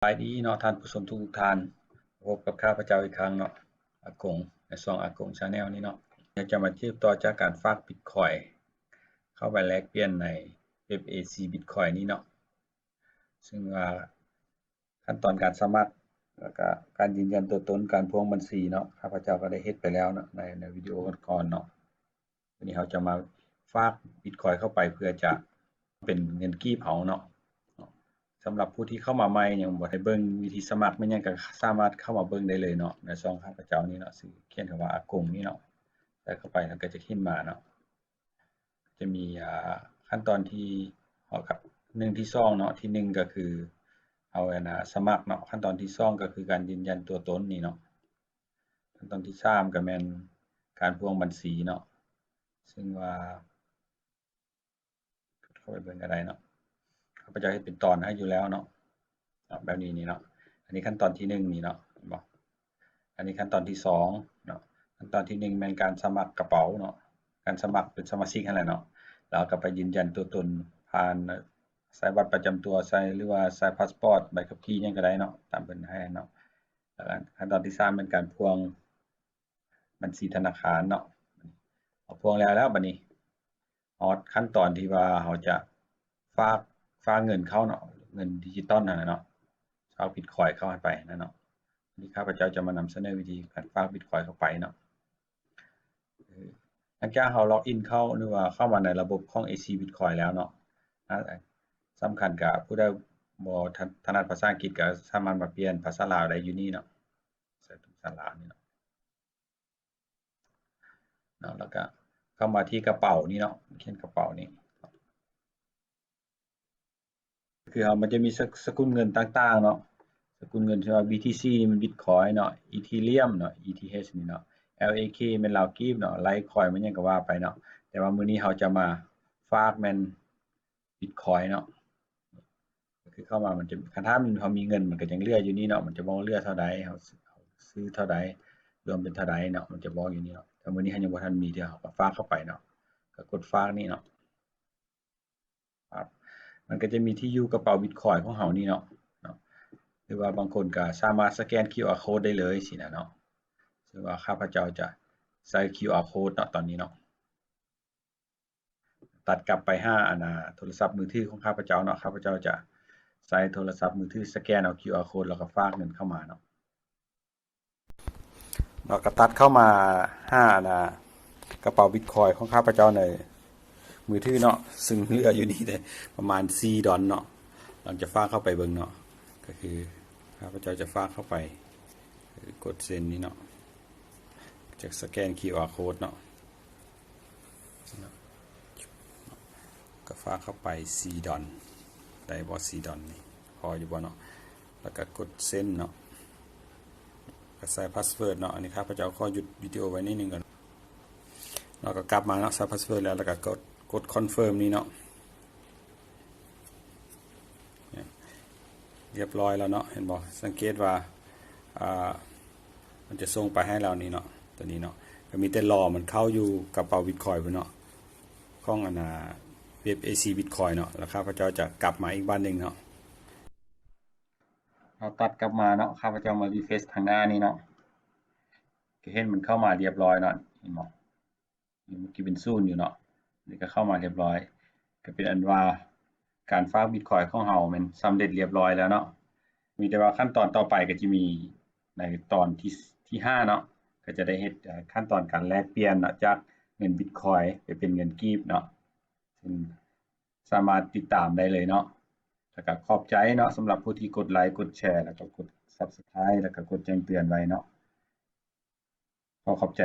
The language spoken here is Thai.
ายดีเนาะท่านผู้ชมทุกท่านพบกับข้าพเจ้าอีกครั้งเนาะอากงในช่องอากง Channel นี้เนาะอยากจะมาเทียบต่อจากการฝาก Bitcoin เข้าไปแลกเปลี่ยนใน WebAC Bitcoin นี้เนาะซึ่งว่าขั้นตอนการสมัครแล้วก็การยืนยันตัวตนการพ่วงบัญชีเนาะข้าพเจ้าก็ได้เฮ็ดไปแล้วเนาะในวิดีโอก่อนเนาะวันนี้เราจะมาฝาก Bitcoin เข้าไปเพื่อจะเป็นเงินกีบเอาเนาะสำหรับผู้ที่เข้ามาใหม่ยังบ่ได้เบิ่งวิธีสมัครแม่นยังก็สามารถเข้ามาเบิ่งได้เลยเนาะในช่องข้าพเจ้านี้เนาะซึ่งเขียนคำว่าอากงนี่เนาะใส่เข้าไปแล้วก็จะขึ้นมาเนาะจะมีขั้นตอนที่กับ1ที่2เนาะที่1ก็คือเอาสมัครเนาะขั้นตอนที่2ก็คือการยืนยันตัวตนนี่เนาะขั้นตอนที่3ก็แม่นการพ่วงบัญชีเนาะซึ่งว่าเข้าไปเบิ่งก็ได้เนาะข้าพเจ้าเฮ็ดเป็นตอนให้อยู่แล้วเนาะแบบนี้นี่เนาะอันนี้ขั้นตอนที่1นี่เนาะเห็นบ่อันนี้ขั้นตอนที่2เนาะขั้นตอนที่1แม่นการสมัครกระเป๋าเนาะการสมัครเป็นสมาชิกนั่นแหละเนาะแล้วก็ไปยืนยันตัวตนผ่านใส่บัตรประจำตัวใส่หรือว่าใส่พาสปอร์ตใบขับขี่หยังก็ได้เนาะตามเพิ่นให้เนาะแล้วขั้นตอนที่3เป็นการพ่วงบัญชีธนาคารเนาะพอพ่วงแล้วบัดนี้ฮอดขั้นตอนที่ว่าเราจะฝากเงินเข้าเนาะเงินดิจิทัลนั่นน่ะเนาะฝาก Bitcoin เข้าไปนั่นเนาะวันนี้ข้าพเจ้าจะมานำเสนอวิธีการฝาก Bitcoin เข้าไปเนาะหลังจากเราล็อกอินเข้าหรือว่าเข้ามาในระบบของ AC Bitcoin แล้วเนาะสำคัญก็ผู้ใดบ่ถนัดภาษาอังกฤษก็สามารถมาเปลี่ยนภาษาลาวได้อยู่นี่เนาะใส่ภาษาลาวนี่เนาะแล้วก็เข้ามาที่กระเป๋านี่เนาะเขียนกระเป๋านี่คือมันจะมีสกุลเงินต่างๆเนาะสกุลเงินที่ว่า BTC นี่มัน Bitcoin เนาะ Ethereum เนาะ ETH นี่เนาะ LAK แม่นลาวกีบเนาะ Litecoin มันหยังก็ว่าไปเนาะแต่ว่ามื้อนี้เราจะมาฝากแม่น Bitcoin เนาะคือเข้ามามันจะถ้าเรามีเงินมันก็ยังเหลืออยู่นี่เนาะมันจะบอกเหลือเท่าใดเราซื้อเท่าใดรวมเป็นเท่าใดเนาะมันจะบอกอยู่นี่เนาะแต่มื้อนี้เรายังบ่ทันมีเดี๋ยวเราก็ฝากเข้าไปเนาะก็กดฝากนี่เนาะครับมันก็จะมีที่อยู่กระเป๋า Bitcoin ของเรานี่เนาะหรือว่าบางคนก็สามารถสแกน QR Code ได้เลยสินะเนาะซึ่งว่าข้าพเจ้าจะใส่ QR Code เนาะตอนนี้เนาะตัดกลับไปหาโทรศัพท์มือถือของข้าพเจ้าเนาะข้าพเจ้าจะใส่โทรศัพท์มือถือสแกนเอา QR Code แล้วก็ฝากเงินเข้ามาเนาะแล้วก็ตัดเข้ามาหากระเป๋า Bitcoin ของข้าพเจ้าในมือถือเนาะซึ่งเหลืออยู่นี่ได้ประมาณ$4เนาะเราจะฝากเข้าไปเบิ่งเนาะก็คือข้าพเจ้าจะฝากเข้าไปกดเซ็นนี้เนาะจากสแกน QR Code เนาะก็ฝากเข้าไป$ได้บ่$นี่พออยู่บ่เนาะแล้วก็กดเซ็นเนาะก็ใส่พาสเวิร์ดเนาะอันนี้ข้าพเจ้าขอหยุดวิดีโอไว้นิดนึงก่อนแล้วก็กลับมาเนาะใส่พาสเวิร์ดแล้วก็กดคอนเฟิร์มนี่เนาะเรียบร้อยแล้วเนาะเห็นบ่สังเกตว่ามันจะส่งไปให้เรานี่เนาะตัวนี้เนาะก็มีแต่รอมันเข้าอยู่กระเป๋า Bitcoin พุ่นเนาะของWebAC Bitcoin เนาะแล้วข้าพเจ้าจะกลับมาอีกบ้านนึงเนาะเราตัดกลับมาเนาะข้าพเจ้ามารีเฟรชทางหน้านี่เนาะก็เห็นมันเข้ามาเรียบร้อยเนาะเห็นบ่เมื่อกี้เป็น0อยู่เนาะนี่ก็เข้ามาเรียบร้อยก็เป็นอันว่าการฝาก Bitcoin ของเรามันสำเร็จเรียบร้อยแล้วเนาะมีแต่ว่าขั้นตอนต่อไปก็จะมีในตอนที่5เนาะก็จะได้เฮ็ดขั้นตอนการแลกเปลี่ยนจากเงิน Bitcoin ไปเป็นเงินกีบเนาะซึ่งสามารถติดตามได้เลยเนาะแล้วก็ขอบใจเนาะสำหรับผู้ที่กดไลค์กดแชร์แล้วก็กด Subscribe แล้วก็กดแจ้งเตือนไว้เนาะขอบใจ